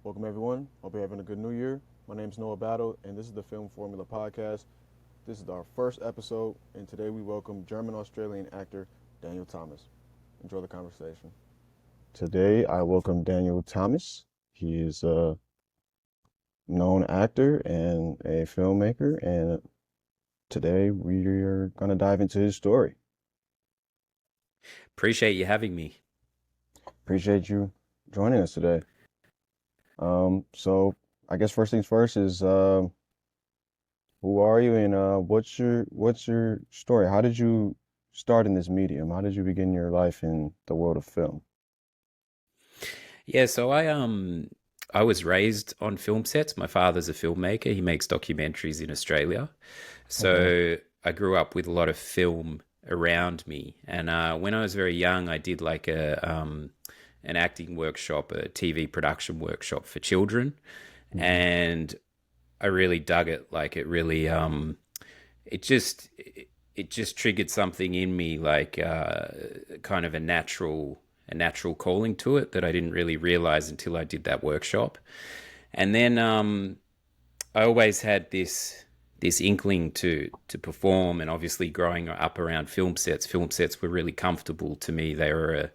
Welcome, everyone. Hope you're having a good new year. My name's Noah Battle, and this is the Film Formula Podcast. This is our first episode, and today we welcome German Australian actor Daniel Thomas. Enjoy the conversation. Today, I welcome Daniel Thomas. He is a known actor and a filmmaker, and today we are going to dive into his story. Appreciate you having me. Appreciate you joining us today. So I guess first things first is who are you and what's your story? How did you start in this medium? How did you begin your life in the world of film? I was raised on film sets. My father's a filmmaker. He makes documentaries in Australia. Okay. So I grew up with a lot of film around me. And when I was very young, I did like a an acting workshop, a TV production workshop for children, Hmm. and I really dug it. Like it just it just triggered something in me, like kind of a natural calling to it that I didn't really realize until I did that workshop. And then I always had this inkling to perform, and obviously growing up around film sets were really comfortable to me. They were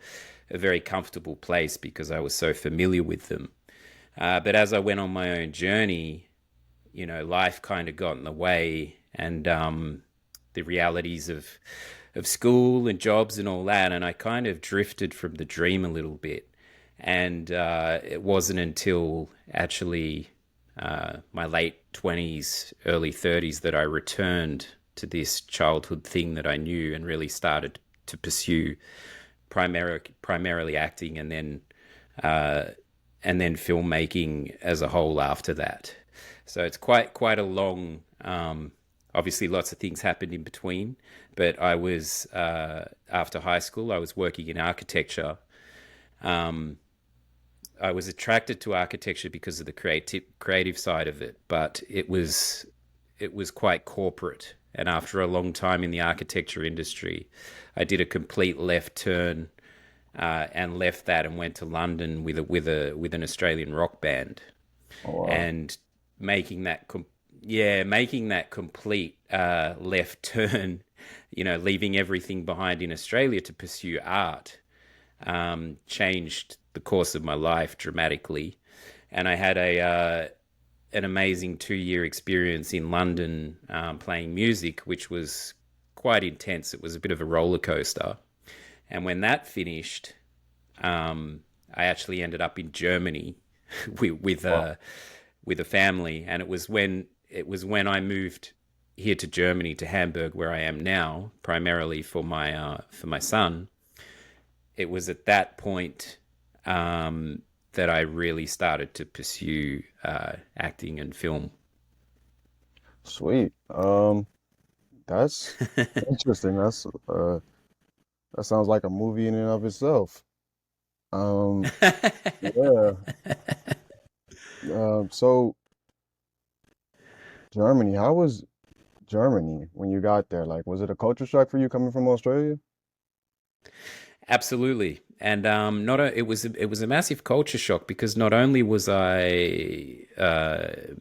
a very comfortable place because I was so familiar with them. But as I went on my own journey, life kind of got in the way, and the realities of school and jobs and all that, and I kind of drifted from the dream a little bit. And it wasn't until actually my late 20s, early 30s that I returned to this childhood thing that I knew and really started to pursue primarily acting, uh, and then filmmaking as a whole after that. So it's quite a long. Obviously, lots of things happened in between, but I was after high school. I was working in architecture. Um, I was attracted to architecture because of the creative side of it, but it was quite corporate. And after a long time in the architecture industry, I did a complete left turn, and left that and went to London with an Australian rock band, Oh wow. and making that making that complete left turn, leaving everything behind in Australia to pursue art, changed the course of my life dramatically. And I had a an amazing 2 year experience in London, playing music, which was quite intense. It was a bit of a roller coaster. And when that finished, I actually ended up in Germany with Wow. with a family, and it was when I moved here to Germany, to Hamburg, where I am now, primarily for my son. It was at that point, that I really started to pursue acting and film. Sweet. That's interesting. That sounds like a movie in and of itself. Um, yeah. So Germany, how was Germany when you got there? Like, was it a culture shock for you coming from Australia? Absolutely. And not a, it was a massive culture shock, because not only was I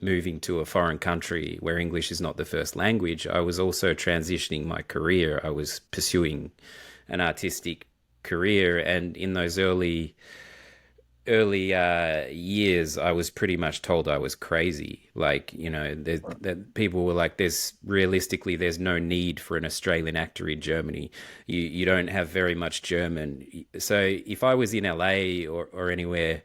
moving to a foreign country where English is not the first language, I was also transitioning my career. I was pursuing an artistic career, and in those early years, I was pretty much told I was crazy. Like, that people were like, there's no need for an Australian actor in Germany. You don't have very much German. So if I was in LA or anywhere,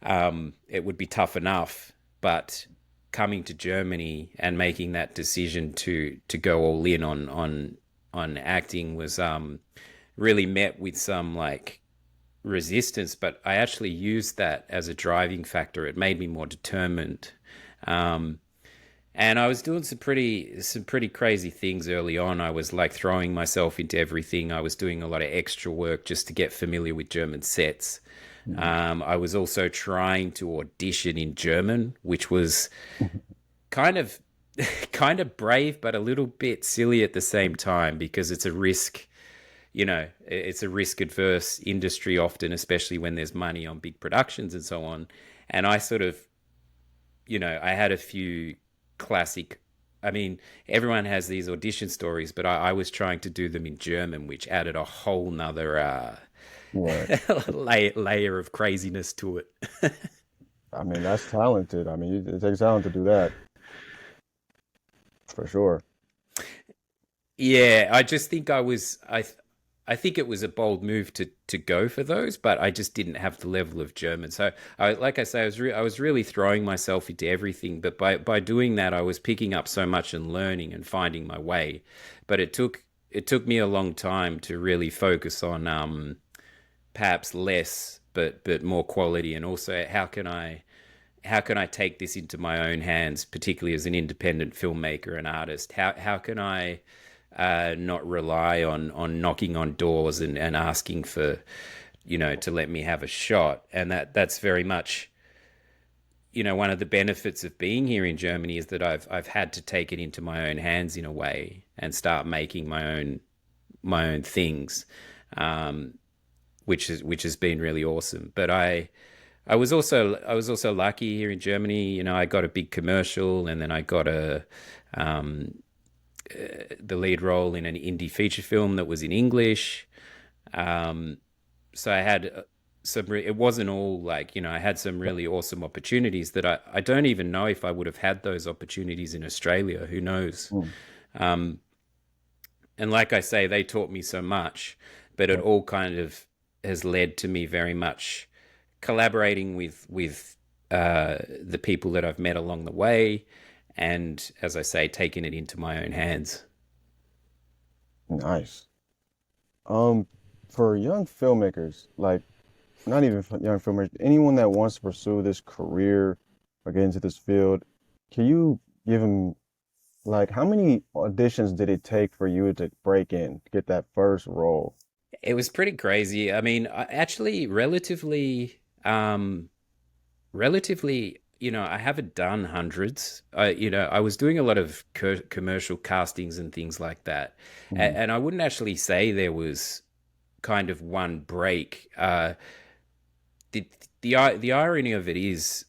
it would be tough enough. But coming to Germany and making that decision to go all in on acting was really met with some, like, resistance, but I actually used that as a driving factor. It made me more determined. Um, and I was doing some pretty crazy things early on. I was like throwing myself into everything. I was doing a lot of extra work just to get familiar with German sets. Mhm. I was also trying to audition in German, which was kind of kind of brave, but a little bit silly at the same time, because it's a risk adverse industry often, especially when there's money on big productions and so on. And I sort of, I had a few classic. I mean, everyone has these audition stories, but I was trying to do them in German, which added a whole nother Right. layer of craziness to it. I mean, that's talented. I mean, it takes talent to do that for sure. Yeah, I just think I think it was a bold move to go for those, but I just didn't have the level of German. So, like I say, I was really throwing myself into everything. But by doing that, I was picking up so much and learning and finding my way. But it took me a long time to really focus on perhaps less, but more quality, and also how can I take this into my own hands, particularly as an independent filmmaker and artist? How can I not rely on knocking on doors and asking for, to let me have a shot? And that's very much, one of the benefits of being here in Germany is that I've had to take it into my own hands in a way and start making my own things, um, which has been really awesome. But I was also lucky here in Germany. I got a big commercial, and then I got um, the lead role in an indie feature film that was in English. Um, so I had it wasn't all like, I had some really awesome opportunities that I don't even know if I would have had those opportunities in Australia. Who knows? Mm. Um, and like I say, they taught me so much, but it Right. all kind of has led to me very much collaborating with the people that I've met along the way, and as I say, taking it into my own hands. Nice. Um, for young filmmakers, like not even young filmmakers, anyone that wants to pursue this career or get into this field, can you give them like how many auditions did it take for you to break in, get that first role? It was pretty crazy. I mean, actually, relatively, I haven't done hundreds. I was doing a lot of commercial castings and things like that, Mhm. and I wouldn't actually say there was kind of one break. The the irony of it is,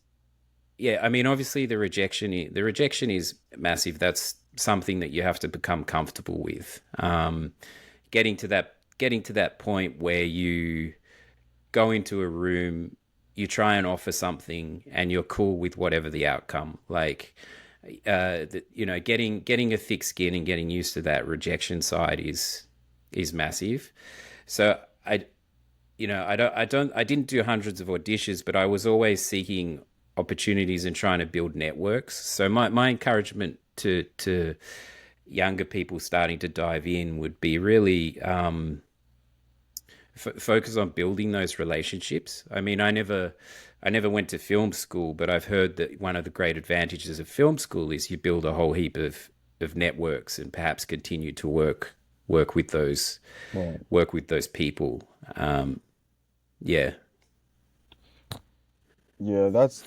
yeah, I mean, obviously the rejection is massive. That's something that you have to become comfortable with. Getting to that point where you go into a room, you try and offer something, and you're cool with whatever the outcome. Like, getting a thick skin and getting used to that rejection side is massive. So I didn't do hundreds of auditions, but I was always seeking opportunities and trying to build networks. So my encouragement to younger people starting to dive in would be really focus on building those relationships. I mean, I never went to film school, but I've heard that one of the great advantages of film school is you build a whole heap of networks and perhaps continue to work with those Right. people. Yeah. Yeah, that's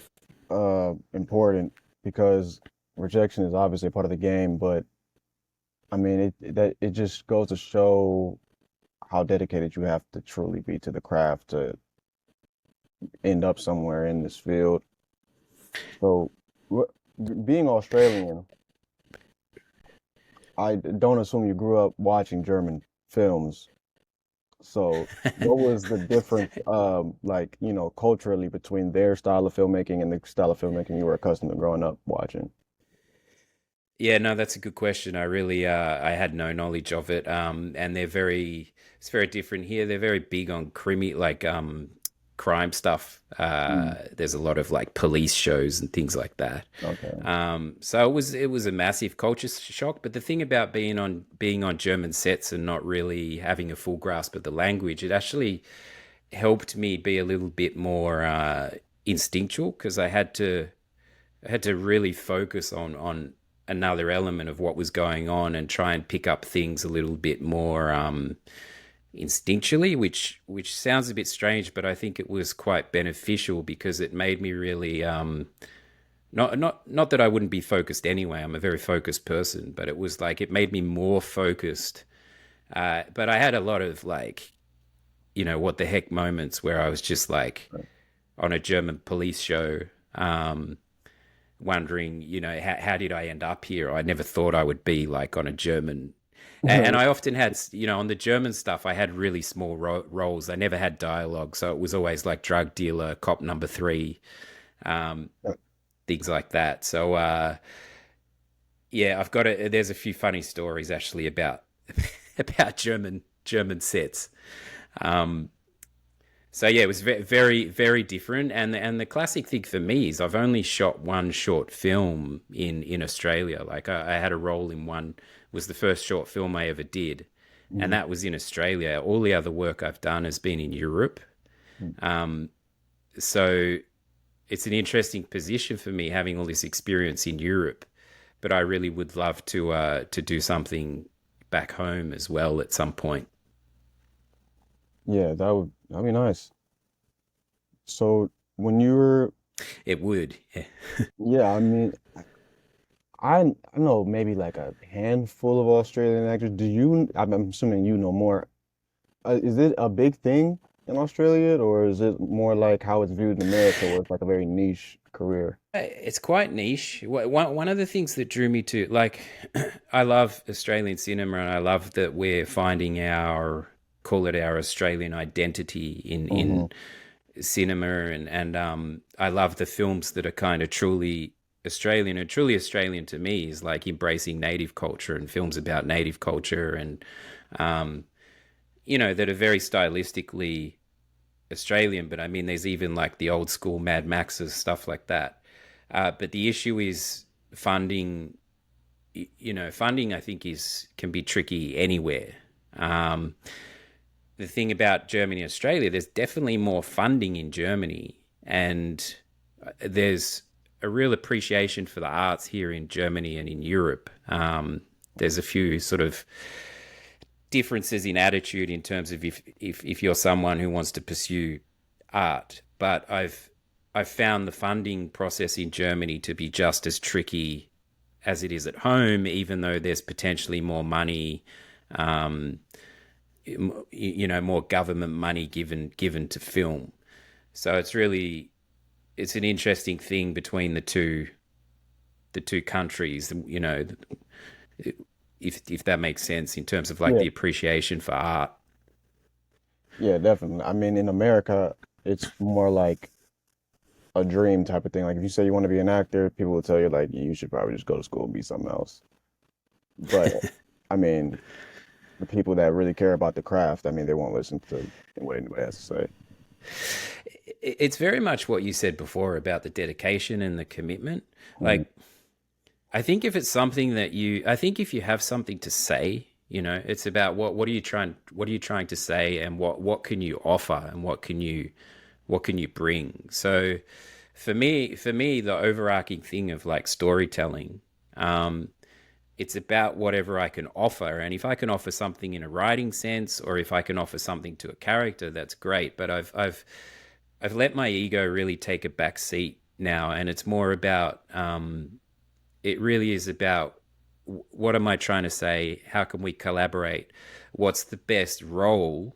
important because rejection is obviously a part of the game, but I mean it just goes to show how dedicated you have to truly be to the craft to end up somewhere in this field. So, wh- being Australian, I don't assume you grew up watching German films. So, what was the difference, like, culturally between their style of filmmaking and the style of filmmaking you were accustomed to growing up watching? Yeah, no, that's a good question. I had no knowledge of it. And it's very different here. They're very big on crime stuff. Mm, There's a lot of like police shows and things like that. okay. So it was a massive culture shock. But the thing about being on German sets and not really having a full grasp of the language, it actually helped me be a little bit more instinctual because I had to really focus on another element of what was going on and try and pick up things a little bit more instinctually, which sounds a bit strange, but I think it was quite beneficial because it made me really not that I wouldn't be focused anyway. I'm a very focused person, but it was like it made me more focused. But I had a lot of like, what the heck moments where I was just like, on a German police show, um, wondering, how did I end up here? I never thought I would be like on a German. And I often had, on the German stuff, I had really small roles. I never had dialogue. So it was always like drug dealer, cop number three, um, things like that. So, yeah, there's a few funny stories actually about, about German sets. Um, So yeah, it was very, very different. And the classic thing for me is I've only shot one short film in Australia. Like I had a role in one, was the first short film I ever did, and Mhm. that was in Australia. All the other work I've done has been in Europe. Um, so it's an interesting position for me having all this experience in Europe, but I really would love to do something back home as well at some point. Yeah, that'd be nice. So when you were, It would. Yeah. yeah, I mean, I know maybe like a handful of Australian actors. I'm assuming you know more. Is it a big thing in Australia, or is it more like how it's viewed in America, where it's like a very niche career? It's quite niche. One of the things that drew me to, like, I love Australian cinema, and I love that we're finding call it our Australian identity in Hmm. cinema, and I love the films that are kind of truly Australian. And truly Australian to me is like embracing native culture and films about native culture, and um, that are very stylistically Australian, but I mean, there's even like the old school Mad Maxes, stuff like that. But the issue is funding. Funding I think is can be tricky anywhere. Um, the thing about Germany and Australia, there's definitely more funding in Germany, and there's a real appreciation for the arts here in Germany and in Europe. There's a few sort of differences in attitude in terms of if you're someone who wants to pursue art. But I've found the funding process in Germany to be just as tricky as it is at home, even though there's potentially more money, um, more government money given to film. So it's an interesting thing between the two countries. If that makes sense in terms of like Yeah, the appreciation for art. yeah, definitely. I mean, in America, it's more like a dream type of thing. Like if you say you want to be an actor, people will tell you like you should probably just go to school and be something else. But I mean, the people that really care about the craft, I mean, they won't listen to what anybody has to say. It's very much what you said before about the dedication and the commitment. Mhm. Like, I think I think if you have something to say, it's about what are you trying to say, and what can you offer, and what can you bring. So for me, the overarching thing of like storytelling, um, it's about whatever I can offer. And if I can offer something in a writing sense, or if I can offer something to a character, that's great. But I've let my ego really take a back seat now, and it's more about it really is about what am I trying to say? How can we collaborate? What's the best role,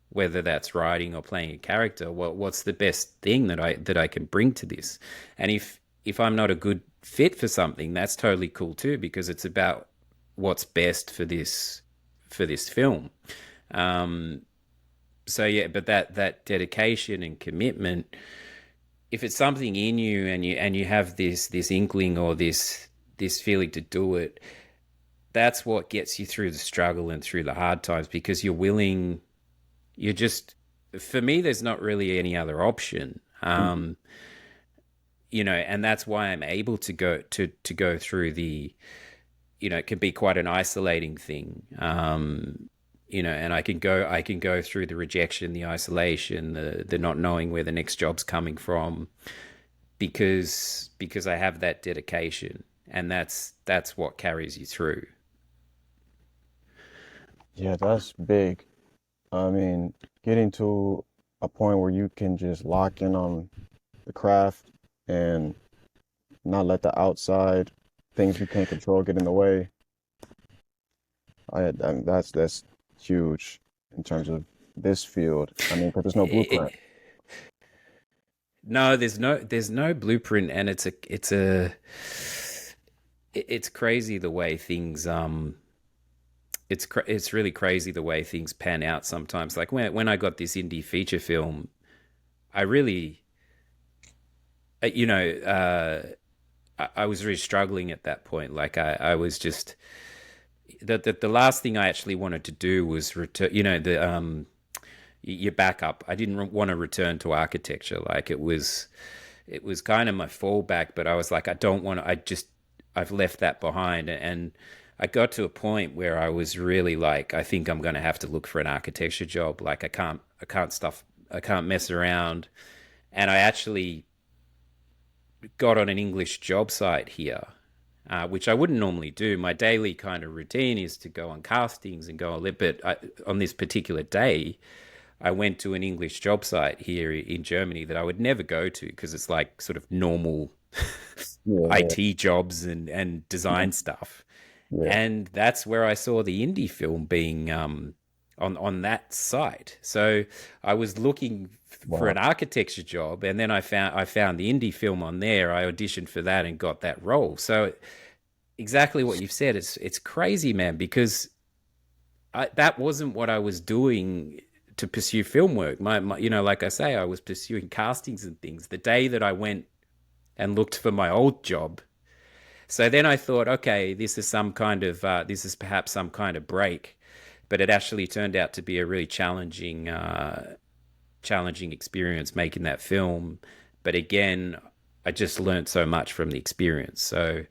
whether that's writing or playing a character? What's the best thing that I can bring to this? And if I'm not a good fit for something, that's totally cool too, because it's about what's best for this film. Um, so yeah, but that dedication and commitment, if it's something in you, and you have this inkling, or this feeling to do it, that's what gets you through the struggle and through the hard times, because you're willing. You're just, for me, there's not really any other option. Mhm. And that's why I'm able to go through it can be quite an isolating thing. And I can go through the rejection, the isolation, the not knowing where the next job's coming from, because I have that dedication, and that's what carries you through. Yeah, that's big. I mean, getting to a point where you can just lock in on the craft and not let the outside things you can't control get in the way. I mean, that's huge in terms of this field. I mean, because there's no blueprint. It, No, there's no blueprint, and it's crazy the way things it's really crazy the way things pan out sometimes. Like when I got this indie feature film, I really you know I was really struggling at that point. Like I was just the last thing I actually wanted to do was return. The your backup. I didn't want to return to architecture. Like it was kind of my fallback, but I was like, I don't want to. I've left that behind, and I got to a point where I was really like, I think I'm going to have to look for an architecture job. Like I can't mess around, and I actually got on an English job site here, which I wouldn't normally do. My daily kind of routine is to go on castings and go a little bit. On this particular day, I went to an English job site here in Germany that I would never go to because it's like sort of normal Yeah, IT jobs and yeah, design stuff. yeah. And that's where I saw the indie film being on that site. So I was looking for an Wow. architecture job, and then I found the indie film on there. I auditioned for that and got that role. So exactly what you've said. It's crazy, man, because that wasn't what I was doing to pursue film work. Like I say, I was pursuing castings and things. The day that I went and looked for my old job, so then I thought, okay, this is perhaps some kind of break, but it actually turned out to be a really challenging experience making that film. But again, I just learned so much from the experience. So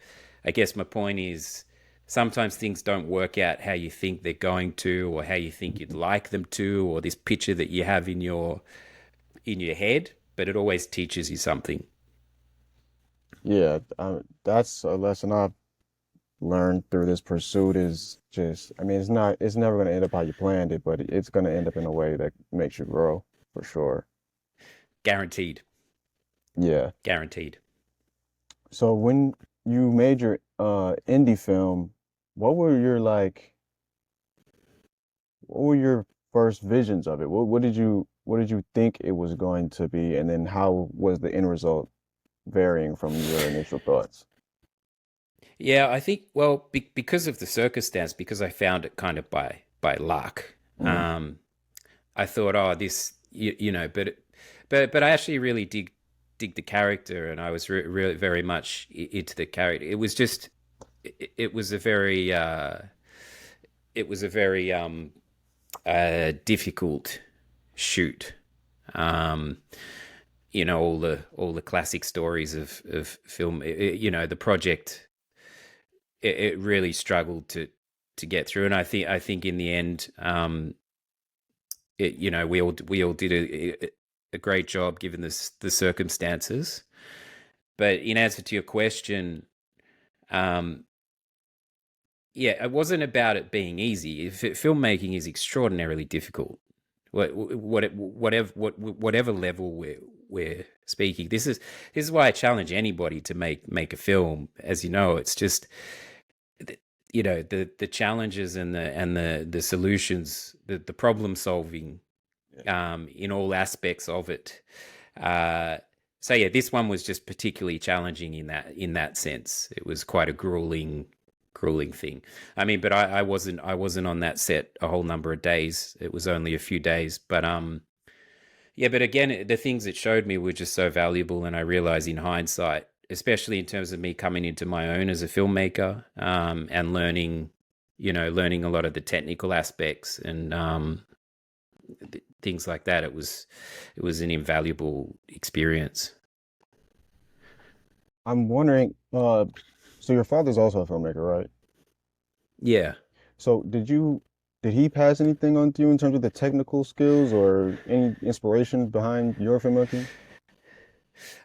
I guess my point is sometimes things don't work out how you think they're going to, or how you think you'd like them to, or this picture that you have in your head, but it always teaches you something. Yeah, that's a lesson I've learned through this pursuit is just, I mean, it's never going to end up how you planned it, but it's going to end up in a way that makes you grow for sure. Guaranteed. Yeah. Guaranteed. So when you made your indie film, what were your what were your first visions of it? What did you think it was going to be, and then how was the end result varying from your initial thoughts? Yeah, I think because of the circumstance, because I found it kind of by luck. Mm, Um, I thought, oh, but I actually really dig the character, and I was really very much into the character. It was just it was a very it was a very difficult shoot. Um, all the classic stories of film. The project it really struggled to get through, and I think in the end, we all did a great job given the circumstances. But in answer to your question, um, yeah, it wasn't about it being easy. Filmmaking is extraordinarily difficult. Whatever level we're speaking, this is why I challenge anybody to make a film. As you know, it's just the challenges and the solutions, the problem solving yeah. in all aspects of it. Uh, so yeah, this one was just particularly challenging in that sense. It was quite a grueling thing. I mean, but I wasn't on that set a whole number of days. It was only a few days, but yeah. But again, the things it showed me were just so valuable, and I realize in hindsight, especially in terms of me coming into my own as a filmmaker, and learning a lot of the technical aspects and things like that. It was an invaluable experience. I'm wondering, so your father's also a filmmaker, right? Yeah, So did he pass anything on to you in terms of the technical skills or any inspiration behind your filmmaking?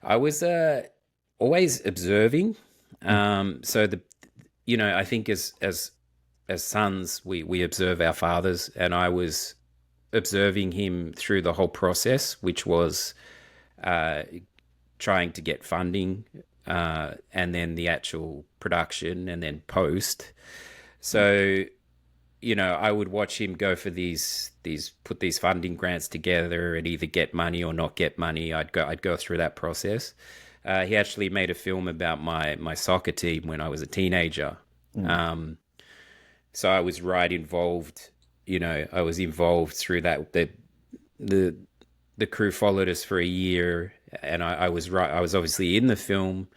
I was always observing. Mm, So I think as sons, we observe our fathers, and I was observing him through the whole process, which was uh, trying to get funding, and then the actual production, and then post. mm, So I would watch him go for these put these funding grants together and either get money or not get money. I'd go through that process. He actually made a film about my soccer team when I was a teenager. Mm. Um, so I was right involved. I was involved through that. The the crew followed us for a year, and I was right. I was obviously in the film,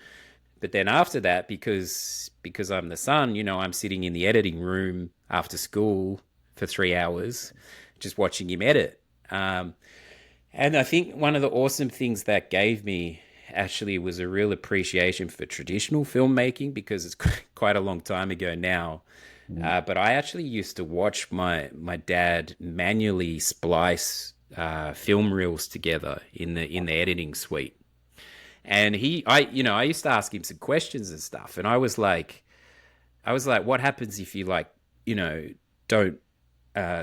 but then after that, because I'm the son, I'm sitting in the editing room after school for 3 hours, just watching him edit. Um, and I think one of the awesome things that gave me actually was a real appreciation for traditional filmmaking because it's quite a long time ago now. Mm. But I actually used to watch my dad manually splice film reels together in the editing suite. And I used to ask him some questions and stuff, and I was like, what happens if you you know, don't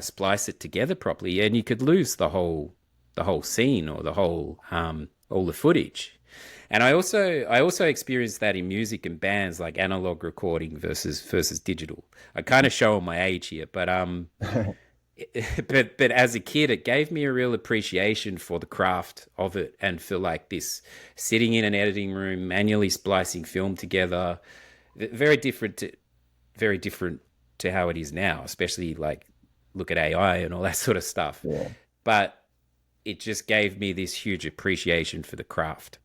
splice it together properly, and you could lose the whole scene or the whole all the footage. And I also experienced that in music and bands, like analog recording versus digital. I kind of show my age here, but as a kid, it gave me a real appreciation for the craft of it and for like this sitting in an editing room, manually splicing film together. Very different to how it is now, especially like look at AI and all that sort of stuff. Yeah. But it just gave me this huge appreciation for the craft.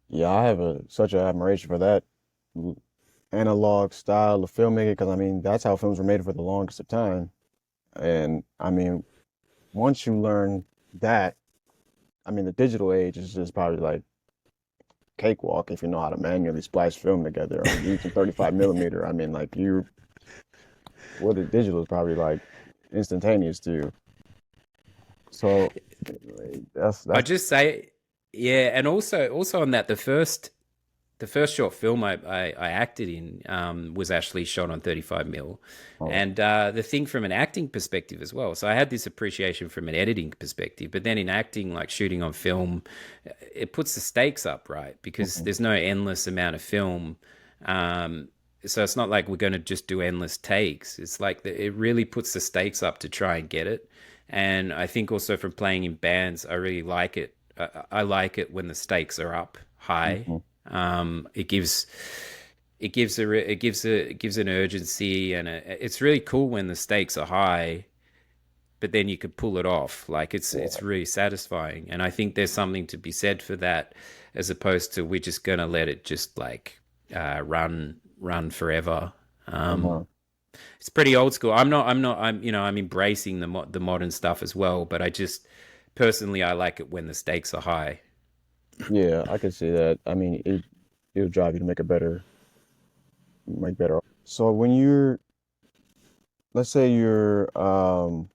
Yeah, I have such an admiration for that l- analog style of filmmaking because I mean that's how films were made for the longest of time. And I mean, once you learn that, I mean, the digital age is just probably like cakewalk if you know how to manually splice film together or using 35 millimeter. I mean, like you, what the digital is probably like instantaneous to you. So I that's just say, yeah, and also on that, the first short film I acted in was actually shot on 35 mil, oh, and the thing from an acting perspective as well. So I had this appreciation from an editing perspective, but then in acting, like shooting on film, it puts the stakes up, right? Because mhm, there's no endless amount of film. Um, so it's not like we're going to just do endless takes. It's like it really puts the stakes up to try and get it. And I think also from playing in bands, I really like it. I like it when the stakes are up high. mhm. It gives an urgency, and it's really cool when the stakes are high, but then you could pull it off. Like it's Yeah. really satisfying, and I think there's something to be said for that, as opposed to we're just gonna let it just like run forever. Uh-huh. It's pretty old school. I'm embracing the modern stuff as well, but I just personally I like it when the stakes are high. Yeah, I could see that. I mean, it'll drive you to make better. So when let's say you're an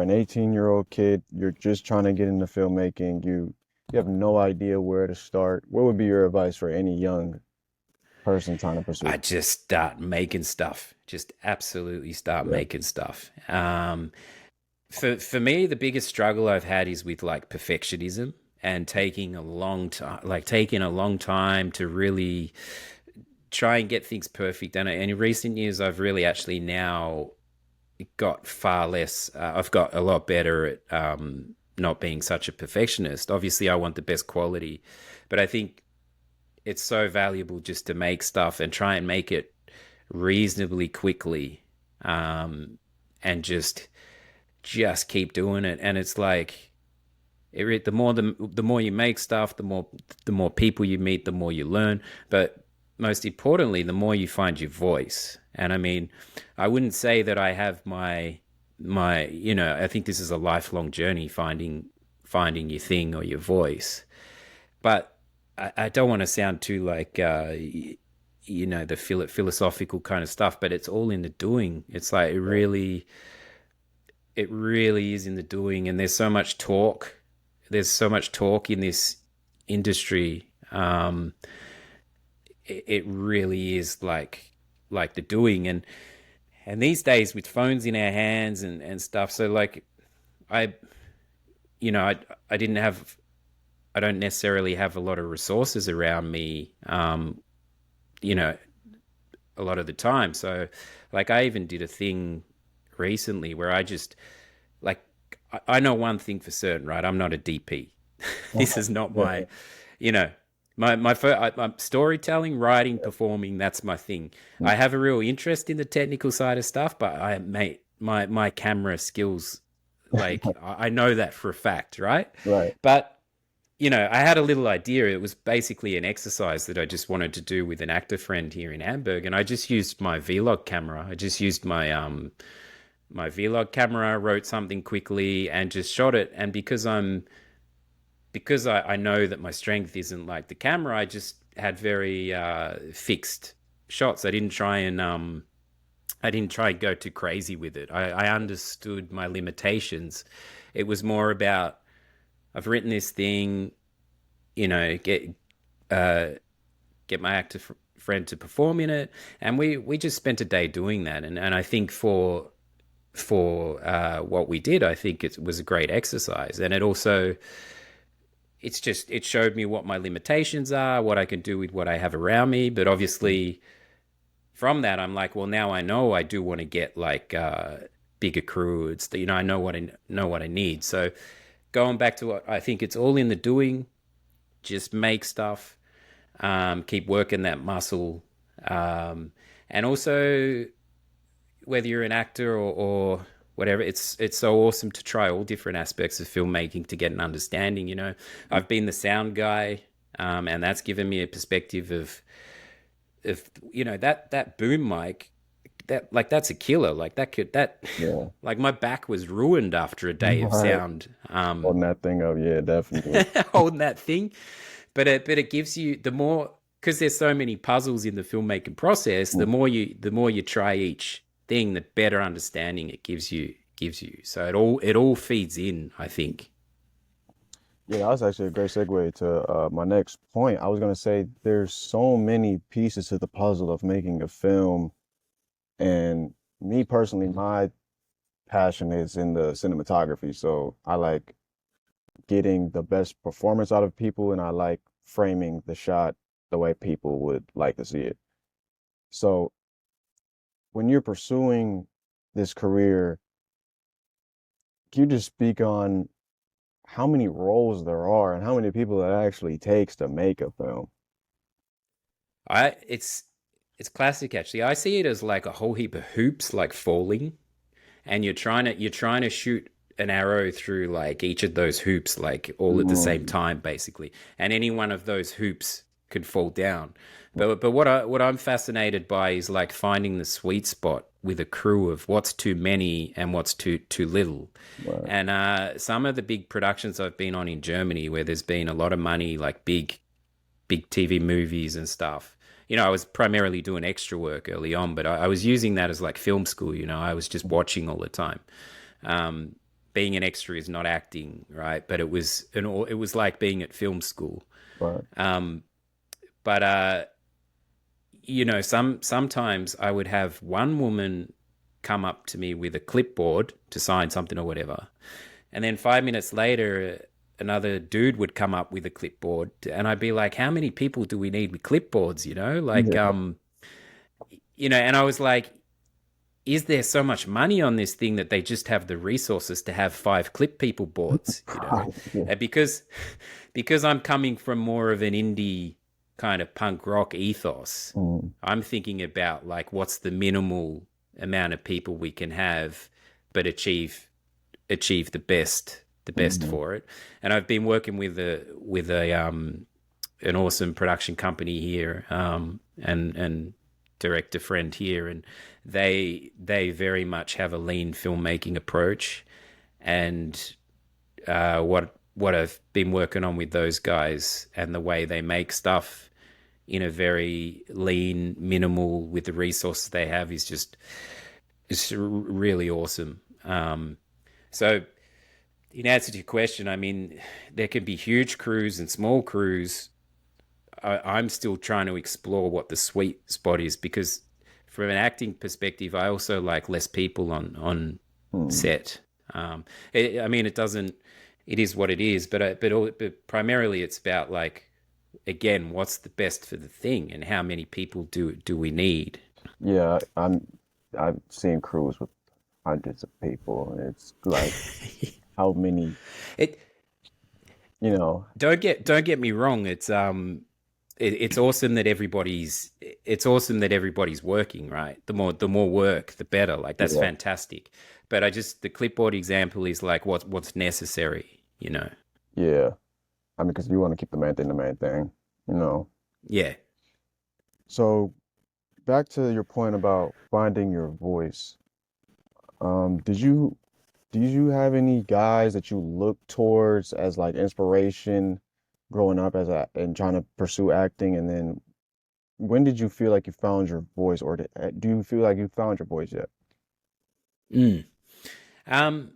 18-year-old kid, you're just trying to get into filmmaking, you have no idea where to start. What would be your advice for any young person trying to I pursue? just start making stuff. Just absolutely start Yeah. making stuff. For me, the biggest struggle I've had is with like perfectionism and taking a long time to really try and get things perfect. And in recent years, I've really actually now got far less. I've got a lot better at not being such a perfectionist. Obviously, I want the best quality, but I think it's so valuable just to make stuff and try and make it reasonably quickly, um, and just keep doing it. And it's like the more you make stuff, the more people you meet, the more you learn. But most importantly, the more you find your voice. And I mean, I wouldn't say that I have my I think this is a lifelong journey finding your thing or your voice. But I don't want to sound too like the philosophical kind of stuff, but it's all in the doing. It's like it really is in the doing, and there's so much talk in this industry. It really is like the doing, and these days with phones in our hands and stuff. So like I you know I didn't have I don't necessarily have a lot of resources around me, you know, a lot of the time. So Like I even did a thing recently where I just like I know one thing for certain, right? I'm not a DP. This is not Yeah. my, you know, my storytelling, writing, performing. That's my thing. I have a real interest in the technical side of stuff, but I mate my camera skills, like I know that for a fact, right? Right. But I had a little idea. It was basically an exercise that I just wanted to do with an actor friend here in Hamburg, and I just used my vlog camera. I just used my vlog camera, wrote something quickly, and just shot it. And because I know that my strength isn't like the camera, I just had very fixed shots. I didn't try and go too crazy with it. I understood my limitations. It was more about I've written this thing, get uh, get my friend to perform in it, and we just spent a day doing that. And I think for what we did, I think it was a great exercise, and it showed me what my limitations are, what I can do with what I have around me. But obviously, from that, I'm like, well, now I know I do want to get like bigger crew. I know what I need. So going back to what I think, it's all in the doing. Just make stuff, keep working that muscle, and also whether you're an actor or whatever, it's so awesome to try all different aspects of filmmaking to get an understanding. I've been the sound guy, and that's given me a perspective of that boom mic, that's a killer. Like that Yeah. like my back was ruined after a day of Right. sound, Holding that thing up. Yeah, definitely. holding that thing. But it gives you the more, because there's so many puzzles in the filmmaking process. Mm. The more you try each thing, the better understanding it gives you. So it all feeds in, I think. Yeah, that was actually a great segue to my next point. I was going to say there's so many pieces to the puzzle of making a film. And me personally, my passion is in the cinematography. So I like getting the best performance out of people, and I like framing the shot the way people would like to see it. So when you're pursuing this career, can you just speak on how many roles there are and how many people it actually takes to make a film? I it's classic actually. I see it as like a whole heap of hoops like falling, and you're trying to shoot an arrow through like each of those hoops like all at the same Mm, time basically, and any one of those hoops could fall down. But what I'm fascinated by is like finding the sweet spot with a crew of what's too many and what's too little. right. And some of the big productions I've been on in Germany, where there's been a lot of money, like big TV movies and stuff. I was primarily doing extra work early on, but I was using that as like film school. I was just watching all the time. Um, Being an extra is not acting, right? But it was like being at film school. Right. Um, but sometimes I would have one woman come up to me with a clipboard to sign something or whatever, and then 5 minutes later, another dude would come up with a clipboard, and I'd be like, "How many people do we need with clipboards?" Like, Yeah. and I was like, "Is there so much money on this thing that they just have the resources to have five clip people boards?" Yeah. And because I'm coming from more of an indie kind of punk rock ethos, Mm, I'm thinking about like what's the minimal amount of people we can have, but achieve the best mhm. for it. And I've been working with a an awesome production company here, and director friend here, and they very much have a lean filmmaking approach. And what I've been working on with those guys and the way they make stuff in a very lean, minimal, with the resources they have, is just it's really awesome. So in answer to your question, I mean, there can be huge crews and small crews. I'm still trying to explore what the sweet spot is, because from an acting perspective, I also like less people on Mm. set. I mean, it doesn't. It is what it is, but primarily it's about like, again, what's the best for the thing and how many people do we need? Yeah, I'm I've seen crews with hundreds of people, and it's like how many, It you know, don't get me wrong. It's awesome that everybody's working, right? The more work, the better. Like that's yeah, fantastic. But the clipboard example is like what's necessary, you know. yeah. I mean, because you want to keep the main thing, you know. Yeah. So back to your point about finding your voice. Did you have any guys that you look towards as like inspiration growing up as a and trying to pursue acting? And then when did you feel like you found your voice, or do you feel like you found your voice yet? Mm. Um,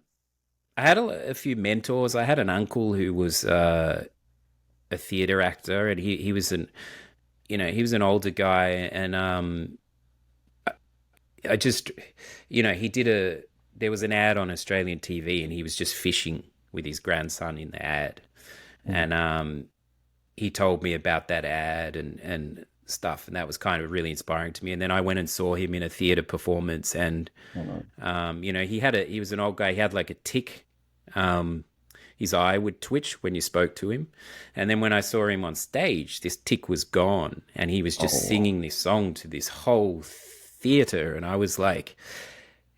I had a few mentors. I had an uncle who was a theater actor, and he was an older guy, and I just he did a there was an ad on Australian TV, and he was just fishing with his grandson in the ad, Mhm. and he told me about that ad and stuff, and that was kind of really inspiring to me. And then I went and saw him in a theater performance, and Mhm. he was an old guy. He had like a tick. Um, his eye would twitch when you spoke to him, and then when I saw him on stage, this tick was gone, and he was just Oh, singing this song to this whole theater, and I was like,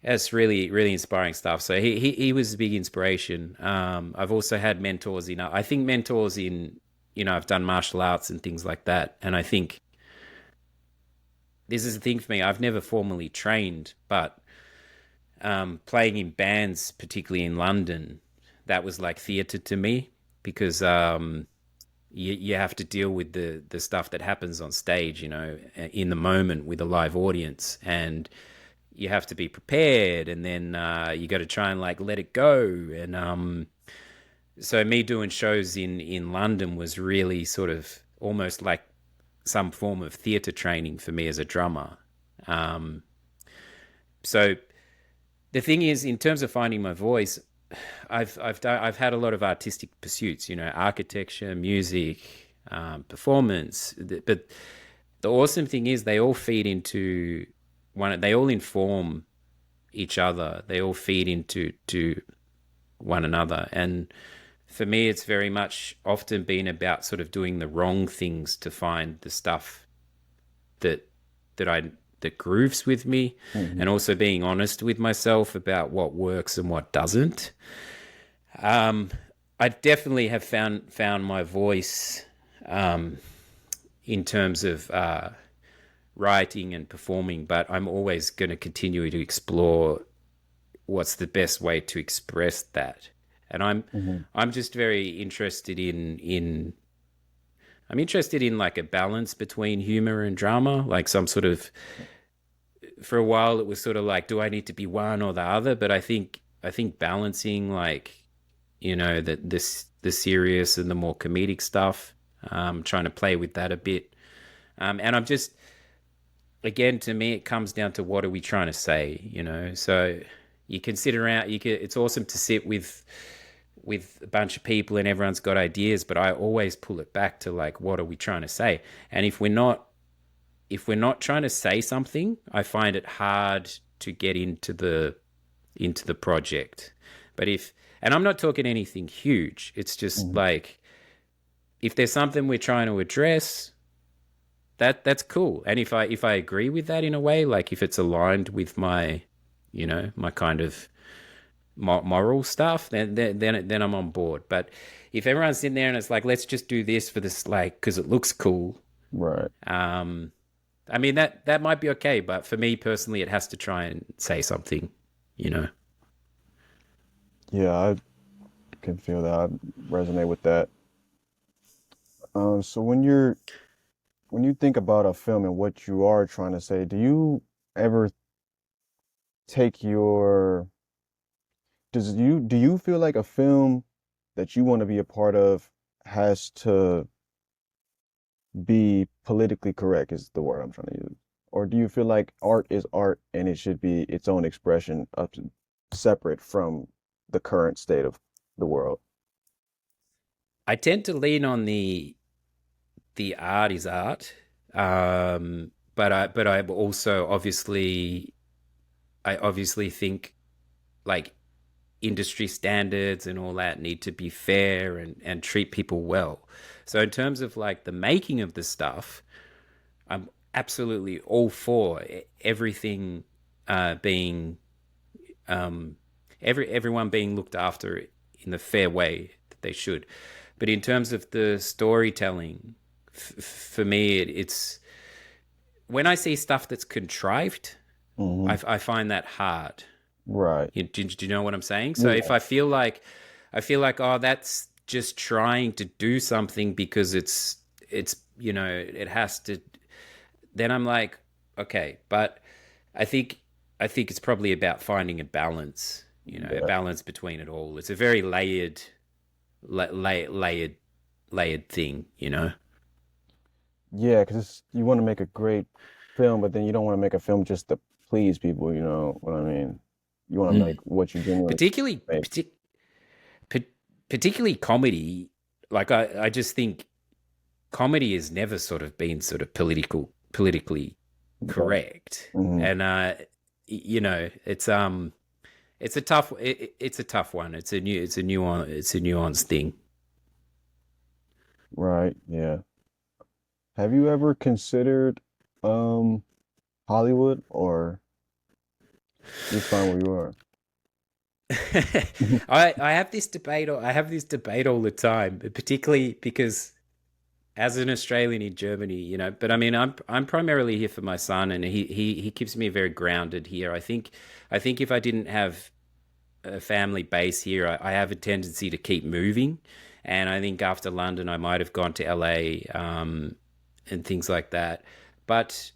that's really, really inspiring stuff. So he was a big inspiration. I've also had mentors I think mentors in, I've done martial arts and things like that. And I think this is the thing for me. I've never formally trained, but playing in bands, particularly in London, that was like theatre to me because you have to deal with the stuff that happens on stage, in the moment with a live audience. And you have to be prepared, and then you got to try and like let it go. And so me doing shows in London was really sort of almost like some form of theatre training for me as a drummer. Um, so the thing is, in terms of finding my voice, I've had a lot of artistic pursuits, architecture, music, performance. But the awesome thing is, they all feed into one. They all inform each other. They all feed into to one another. And for me, it's very much often been about sort of doing the wrong things to find the stuff that that grooves with me, mhm. and also being honest with myself about what works and what doesn't. Um, I definitely have found my voice um, in terms of writing and performing, but I'm always going to continue to explore what's the best way to express that. And Mhm. I'm just very interested in I'm interested in like a balance between humor and drama, like some sort of, for a while it was sort of like, do I need to be one or the other? But I think balancing, like, the serious and the more comedic stuff, trying to play with that a bit. And I'm just, again, to me, it comes down to what are we trying to say. So you can sit around, it's awesome to sit with a bunch of people and everyone's got ideas, but I always pull it back to like, what are we trying to say? And if we're not trying to say something, I find it hard to get into the project. But and I'm not talking anything huge. It's just Mhm. like, if there's something we're trying to address, that's cool. And if I agree with that in a way, like if it's aligned with my kind of moral stuff, then I'm on board. But if everyone's in there and it's like, let's just do this for this, like, because it looks cool, Right. um, I mean, that might be okay. But for me personally, it has to try and say something, you know. Yeah, I can feel that. I resonate with that. So when you think about a film and what you are trying to say, do you ever take your do you feel like a film that you want to be a part of has to be politically correct is the word I'm trying to use? Or do you feel like art is art and it should be its own expression up separate from the current state of the world? I tend to lean on the art is art, but I also obviously I obviously think like industry standards and all that need to be fair and treat people well. So in terms of like the making of the stuff, I'm absolutely all for everything being everyone being looked after in the fair way that they should. But in terms of the storytelling, for me, it's when I see stuff that's contrived, Hmm. I find that hard. Right. Do you know what I'm saying? So if Yeah. I feel like, oh, that's just trying to do something because it's it has to. Then I'm like, okay, but I think I think it's probably about finding a balance. A Yeah. balance between it all. It's a very layered, layered thing. Yeah, because you want to make a great film, but then you don't want to make a film just to please people, you know what I mean? You want to make Mm. what you genuinely Particularly, make. particularly comedy. Like I just think comedy has never sort of been sort of politically Right. correct, Hmm. and it's it's a tough one. It's a nuanced thing. Right. Yeah. Have you ever considered um Hollywood, or you're fine where you are? I have this debate. I have this debate all the time, particularly because as an Australian in Germany, But I mean, I'm primarily here for my son, and he keeps me very grounded here. I think if I didn't have a family base here, I have a tendency to keep moving, and I think after London, I might have gone to LA, and things like that. But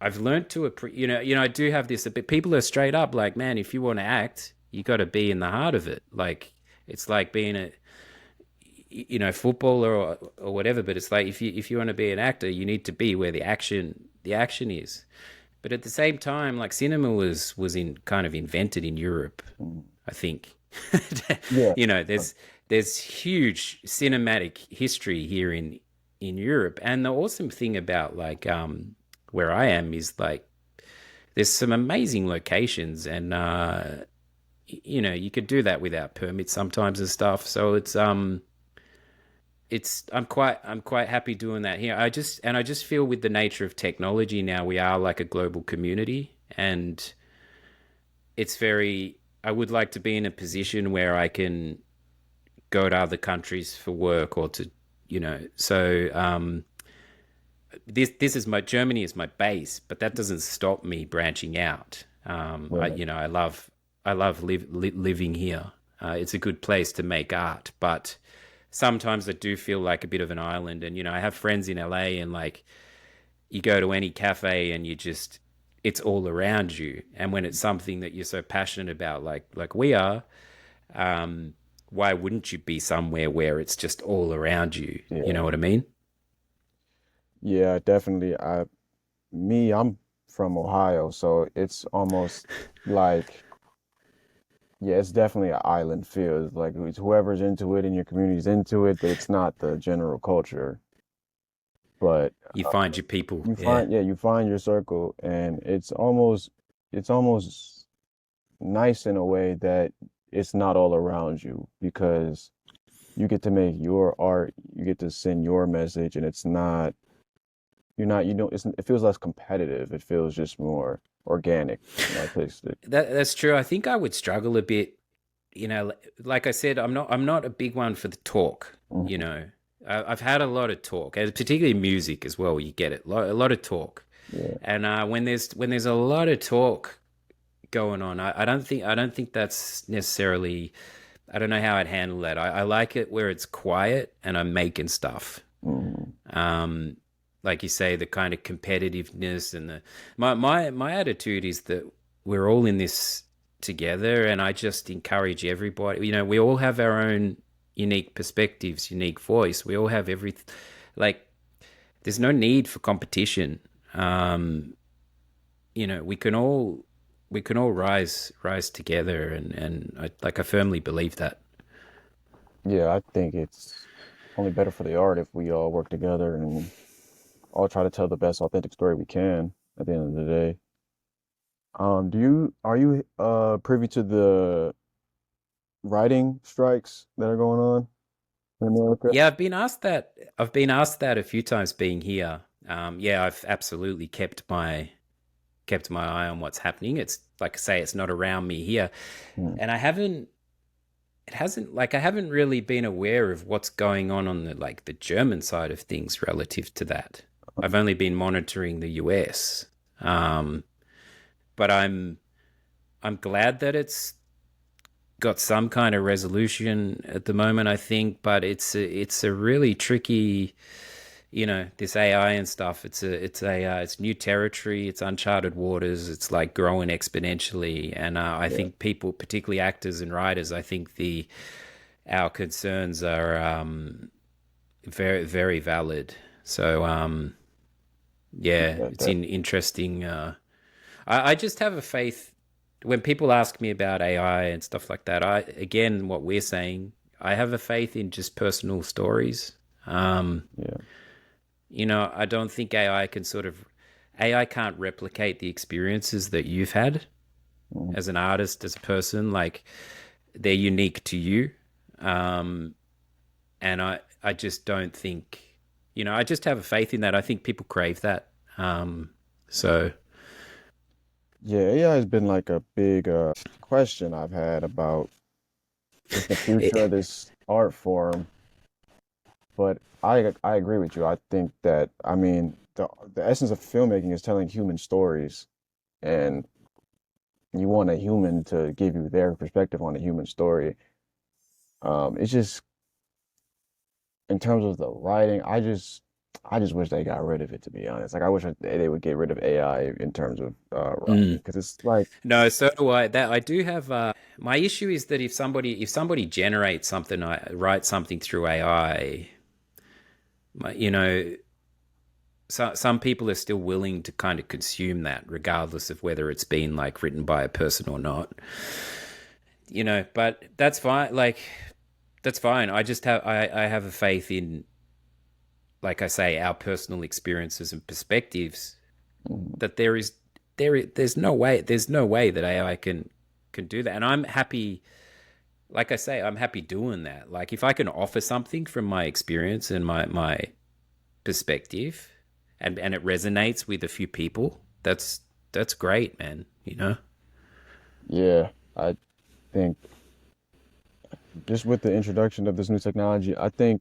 I've learned to I do have this a bit. People are straight up like, man, if you want to act, you got to be in the heart of it. Like it's like being a footballer or whatever. But it's like if you want to be an actor, you need to be where the action is. But at the same time, like cinema was in kind of invented in Europe, Mm. I think. Yeah. There's huge cinematic history here in Europe, and the awesome thing about like where I am is like there's some amazing locations, and you could do that without permits sometimes and stuff. So it's I'm quite happy doing that here. I just feel with the nature of technology now, we are like a global community, and it's very. I would like to be in a position where I can go to other countries for work or to, So this is my Germany is my base, but that doesn't stop me branching out. Right. I love living here. It's a good place to make art, but sometimes I do feel like a bit of an island. And I have friends in LA, and like you go to any cafe and it's all around you. And when it's something that you're so passionate about, like we are, why wouldn't you be somewhere where it's just all around you? You Yeah. know what I mean? Yeah, definitely. I'm from Ohio, so it's almost like, yeah, it's definitely an island feel. It's like it's whoever's into it and your community's into it, but it's not the general culture. But You find your people. you Yeah. find, yeah, you find your circle, and it's almost nice in a way that it's not all around you, because you get to make your art, you get to send your message, and it's not, you're not, you know, it feels less competitive. It feels just more organic and artistic. That's true. I think I would struggle a bit, like I said, I'm not a big one for the talk, you Mhm. know. I've had a lot of talk, and particularly music as well. You get it, a lot of talk, Yeah. and when there's a lot of talk going on, I don't think that's necessarily. I don't know how I'd handle that. I like it where it's quiet and I'm making stuff. Mhm. Um, like you say, the kind of competitiveness and the my attitude is that we're all in this together, and I just encourage everybody. We all have our own unique perspectives, unique voice. We all have like. There's no need for competition. Um, we can all rise together, and I firmly believe that. Yeah, I think it's only better for the art if we all work together and all try to tell the best authentic story we can at the end of the day. Are you privy to the writing strikes that are going on in America? Yeah, I've been asked that. I've been asked that a few times being here. Yeah, I've absolutely kept my eye on what's happening. It's like I say, it's not around me here, Hmm. and I haven't. It hasn't like I haven't really been aware of what's going on the the German side of things relative to that. I've only been monitoring the US, um, but I'm glad that it's got some kind of resolution at the moment. I think, but it's a really tricky, this AI and stuff. It's new territory. It's uncharted waters. It's like growing exponentially, and I Yeah, think people, particularly actors and writers, I think the our concerns are very very valid. So yeah, yeah, it's that, interesting. I just have a faith when people ask me about AI and stuff like that. I again, what we're saying, I have a faith in just personal stories. Um, yeah, I don't think AI can't replicate the experiences that you've had mhm. as an artist, as a person. Like they're unique to you. Um, and I just don't think, I just have a faith in that. I think people crave that. So Yeah. AI has been like a big question I've had about just the future it, of this art form. But I agree with you. I think that I mean the essence of filmmaking is telling human stories, and you want a human to give you their perspective on a human story. It's just in terms of the writing, I just wish they got rid of it, to be honest. Like I wish they would get rid of AI in terms of writing mm, because it's like no, so do I. That I do have. My issue is that if somebody generates something, I write something through AI. You know, some people are still willing to kind of consume that, regardless of whether it's been like written by a person or not. But that's fine. Like that's fine. I have a faith in, like I say, our personal experiences and perspectives. mm, That there's no way that AI can do that, and I'm happy. Like I say, I'm happy doing that. Like if I can offer something from my experience and my perspective, and it resonates with a few people, that's great, man. yeah, I think just with the introduction of this new technology, I think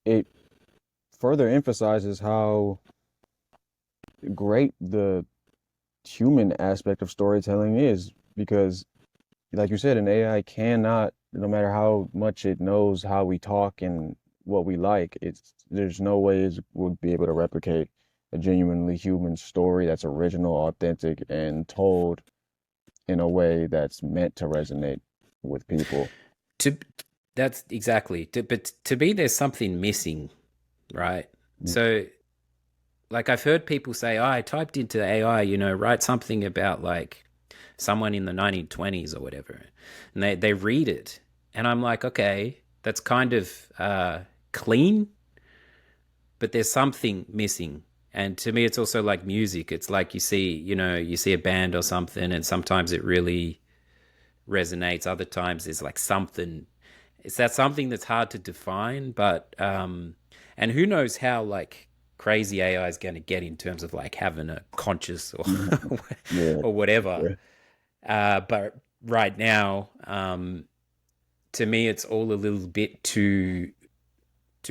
it further emphasizes how great the human aspect of storytelling is because like you said, an AI cannot, no matter how much it knows how we talk and what we like, it's there's no way it would be able to replicate a genuinely human story that's original, authentic, and told in a way that's meant to resonate with people. To That's exactly. But to me, there's something missing, right? Mm. So, like I've heard people say, "Oh, I typed into AI, write something about like someone in the 1920s or whatever," and they read it, and I'm like, okay, that's kind of clean, but there's something missing. And to me, it's also like music. It's like you see a band or something, and sometimes it really resonates. Other times, there's like something. It's that something that's hard to define, but and who knows how like crazy AI is going to get in terms of like having a conscious or Yeah, or whatever. yeah, But right now, to me, it's all a little bit too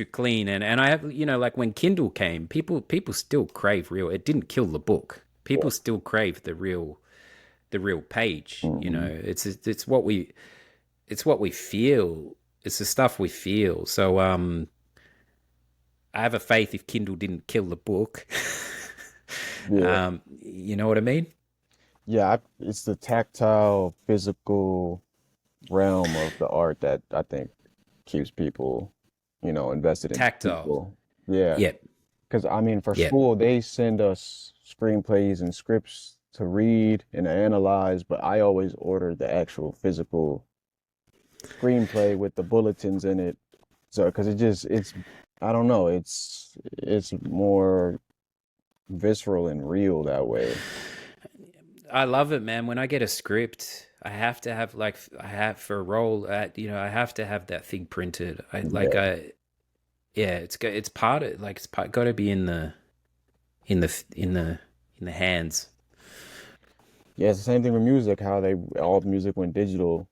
clean. And I have, like when Kindle came, people still crave real. It didn't kill the book. yeah. People still crave the real page. Mhm. It's what we feel. It's the stuff we feel. So I have a faith if Kindle didn't kill the book. Yeah, You know what I mean? yeah. It's the tactile, physical realm of the art that I think keeps people, invested in Tactile. people. Yeah. Yep. Because I mean, for Yep. school, they send us screenplays and scripts to read and analyze, but I always order the actual physical screenplay with the bulletins in it. So, because I don't know, it's more visceral and real that way. I love it, man. When I get a script, I have to have like I have for a role. I have to have that thing printed. Yeah, Yeah, it's part of like got to be in the in the in the in the hands. yeah. It's the same thing with music. How they all the music went digital,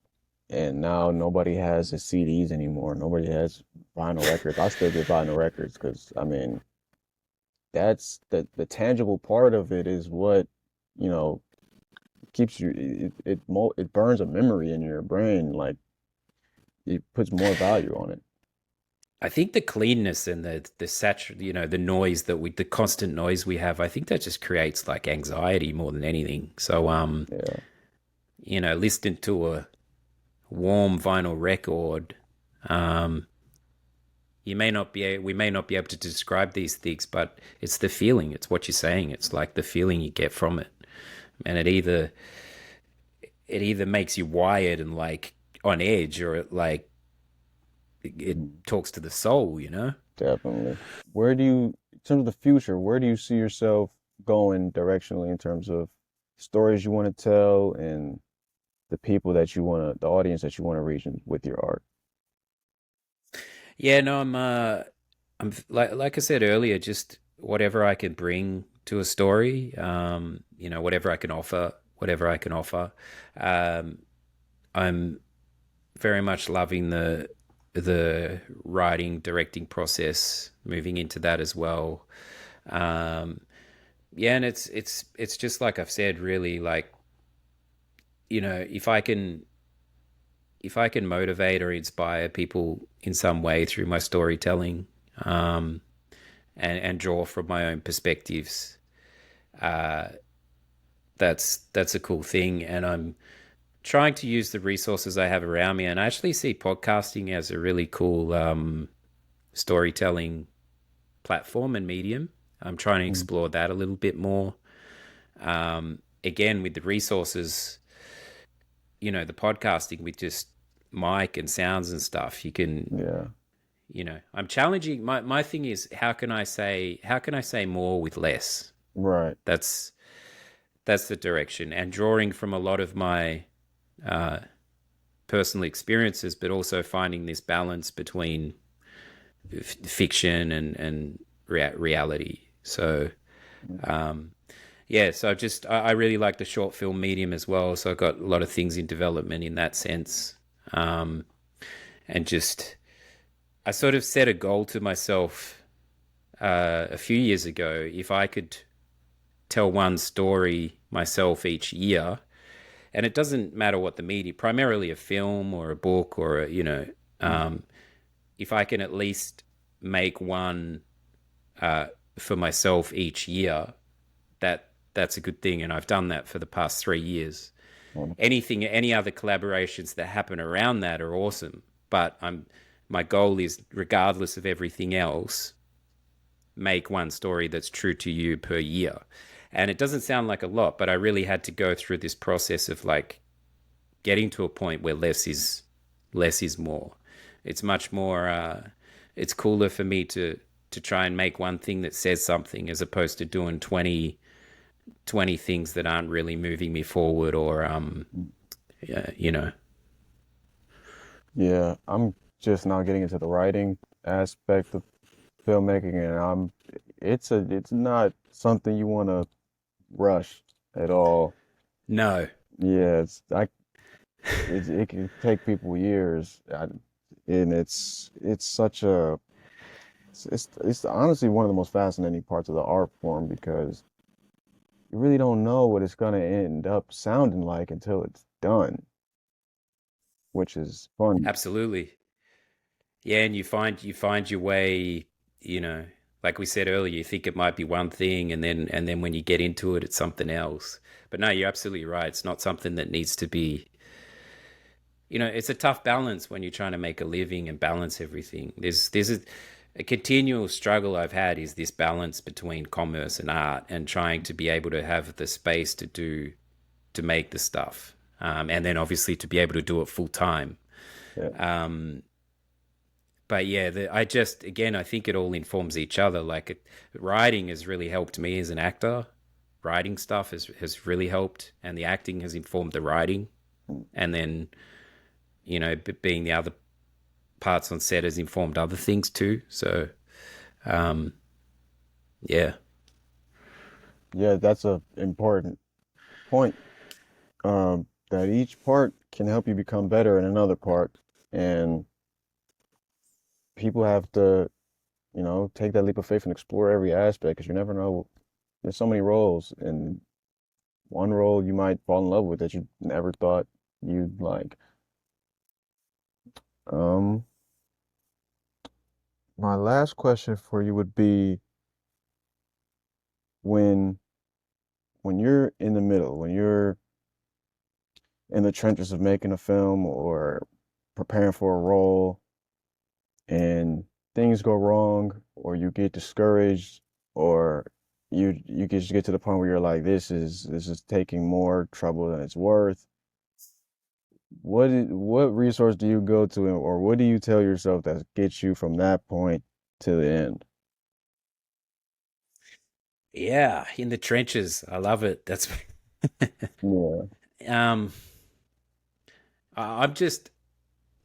and now nobody has the CDs anymore. Nobody has vinyl records. I still get vinyl records because I mean that's the tangible part of it is what you know keeps you. It burns a memory in your brain. Like it puts more value on it. I think the cleanness and the noise the constant noise we have, I think that just creates like anxiety more than anything. So Yeah. listening to a warm vinyl record, um, we may not be able to describe these things, but it's the feeling. It's what you're saying. It's like the feeling you get from it, and it either makes you wired and like on edge, or it Mhm. talks to the soul. Definitely. Where do you, in terms of the future, where do you see yourself going directionally in terms of stories you want to tell and the people that you want to, the audience that you want to reach with your art? Yeah, no, I'm like I said earlier, just whatever I can bring to a story, whatever I can offer. Um, I'm very much loving the writing, directing process, moving into that as well. Um, yeah, and it's just like I've said, really, like if I can motivate or inspire people in some way through my storytelling, um, and draw from my own perspectives, uh, that's a cool thing. And I'm trying to use the resources I have around me. And I actually see podcasting as a really cool storytelling platform and medium. I'm trying to Mm. explore that a little bit more. Again, with the resources, the podcasting with just mic and sounds and stuff, you can, Yeah, I'm challenging. My thing is, how can I say more with less? right. That's that's the direction, and drawing from a lot of my uh, personal experiences, but also finding this balance between fiction and reality. So Mm. um, yeah, so I really like the short film medium as well. So I've got a lot of things in development in that sense, um, and just I sort of set a goal to myself a few years ago. If I could tell one story myself each year, and it doesn't matter what the media, primarily a film or a book or Mm. um, if I can at least make one uh, for myself each year, that's a good thing. And I've done that for the past 3 years. Wonderful. Any other collaborations that happen around that are awesome. But my goal is, regardless of everything else, make one story that's true to you per year. And it doesn't sound like a lot, but I really had to go through this process of like getting to a point where less is more. It's much more. It's cooler for me to try and make one thing that says something, as opposed to doing 20 things that aren't really moving me forward, or Mm. yeah, you know. Yeah, I'm just now getting into the writing aspect of filmmaking, and it's not something you want to rush at all. No, Yeah, it can take people years, and it's such a it's honestly one of the most fascinating parts of the art form because you really don't know what it's gonna end up sounding like until it's done, which is fun. absolutely. Yeah, and you find your way, you know, like we said earlier, you think it might be one thing, and then when you get into it, it's something else. But no, you're absolutely right. It's not something that needs to be, it's a tough balance when you're trying to make a living and balance everything. There's a continual struggle I've had, is this balance between commerce and art, and trying to be able to have the space to make the stuff, and then obviously to be able to do it full time. Yeah. Um, but yeah, I just, again, I think it all informs each other. Like writing has really helped me as an actor. writing stuff has really helped, and the acting has informed the writing, and then being the other parts on set has informed other things too. So um, yeah, Yeah, that's a important point. That each part can help you become better in another part, and people have to, take that leap of faith and explore every aspect because you never know. There's so many roles, and one role you might fall in love with that you never thought you'd like. Um, my last question for you would be when you're in the middle, when you're in the trenches of making a film or preparing for a role and things go wrong or you get discouraged or you just get to the point where you're like this is taking more trouble than it's worth. What resource do you go to or what do you tell yourself that gets you from that point to the end? yeah, in the trenches. I love it. That's Yeah. um, I'm just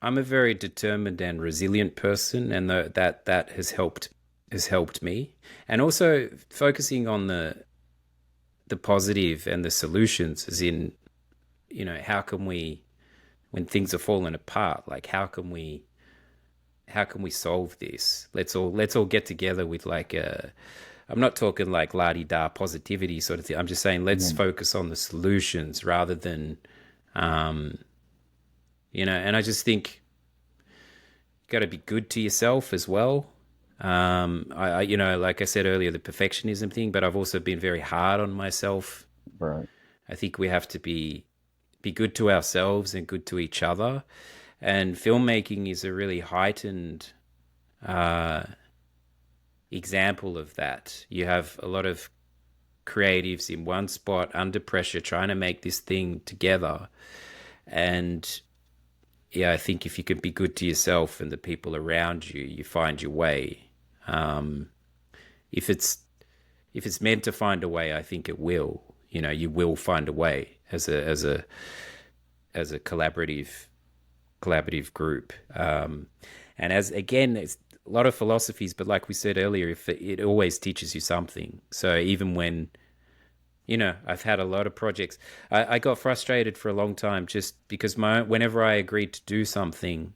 I'm a very determined and resilient person, and that has helped me. And also focusing on the positive and the solutions, as in, how can we, when things are falling apart, like how can we solve this? Let's all get together with like a. I'm not talking like la di da positivity sort of thing. I'm just saying let's Mhm. focus on the solutions rather than, um, And I just think got to be good to yourself as well. Like I said earlier, the perfectionism thing, but I've also been very hard on myself. Right. I think we have to be good to ourselves and good to each other. And filmmaking is a really heightened uh, example of that. You have a lot of creatives in one spot under pressure trying to make this thing together. And yeah, I think if you can be good to yourself and the people around you, you find your way. Um, if it's meant to find a way, I think it will. You will find a way as a collaborative group. And as again, it's a lot of philosophies, but like we said earlier, if it always teaches you something. So even when I've had a lot of projects, I got frustrated for a long time just because whenever I agreed to do something,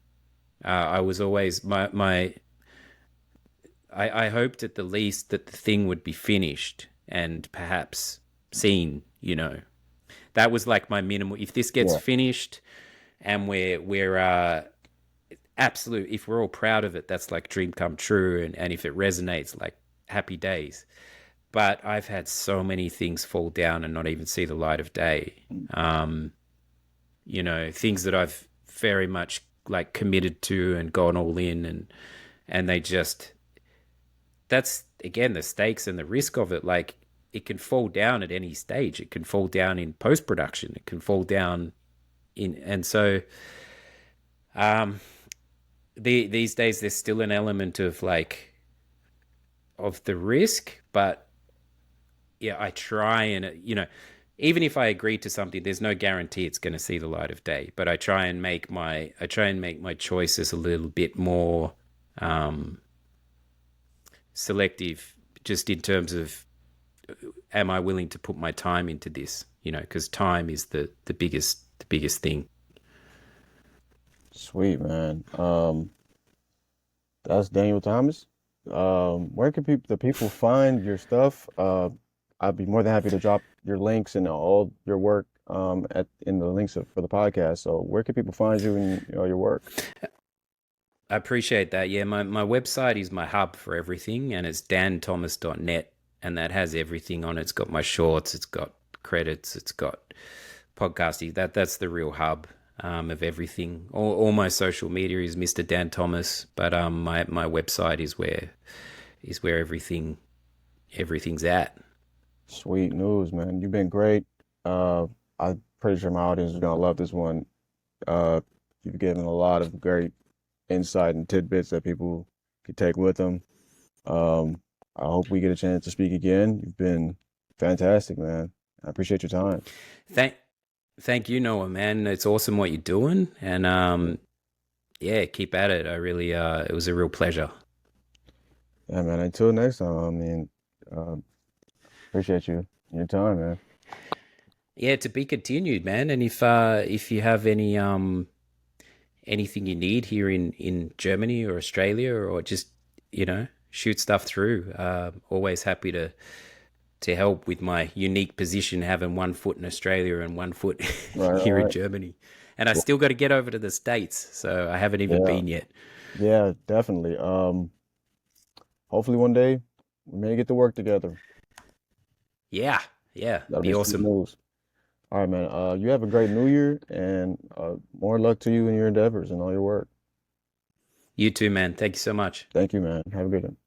I was always I hoped at the least that the thing would be finished and perhaps seen. That was like my minimal. If this gets Yeah. finished and we're absolute, if we're all proud of it, that's like dream come true. And if it resonates, like happy days. But I've had so many things fall down and not even see the light of day. Um, things that I've very much like committed to and gone all in, and they just that's again the stakes and the risk of it. Like it can fall down at any stage. It can fall down in post production. It can fall down and so um, these days there's still an element of like of the risk, but yeah, I try and even if I agree to something, there's no guarantee it's going to see the light of day. But I try and make my choices a little bit more um, selective, just in terms of am I willing to put my time into this? Because time is the biggest thing. Sweet, man. That's Daniel Thomas. Where can the people find your stuff? I'd be more than happy to drop your links and all your work at in the links for the podcast. So where can people find you and your work? I appreciate that. Yeah, my website is my hub for everything, and it's danthomas.net, and that has everything on it. It's got my shorts, it's got credits, it's got podcasting. That's the real hub of everything. All my social media is Mr. Dan Thomas, but my website is where everything's at. Sweet news, man. You've been great. I'm pretty sure my audience is gonna love this one. Uh, you've given a lot of great insight and tidbits that people could take with them. Um, I hope we get a chance to speak again. You've been Fantastic, man. I appreciate your time. Thank thank you, Noah, man. It's awesome what you're doing, and yeah, keep at it. I really it was a real pleasure. Yeah, man. Until next time, I mean, uh, appreciate you your time, man. Yeah, to be continued, man. And if you have anything you need here in Germany or Australia, or just shoot stuff through, always happy to help with my unique position, having one foot in Australia and one foot Right, all here in right. Germany. And I Well, still got to get over to the States, so I haven't even yeah, been yet. yeah, definitely. Hopefully one day we may get to work together. Yeah, yeah, That'll be be sweet awesome. news. All right, man. You have a great New Year, and more luck to you in your endeavors and all your work. You too, man. Thank you so much. Thank you, man. Have a good one.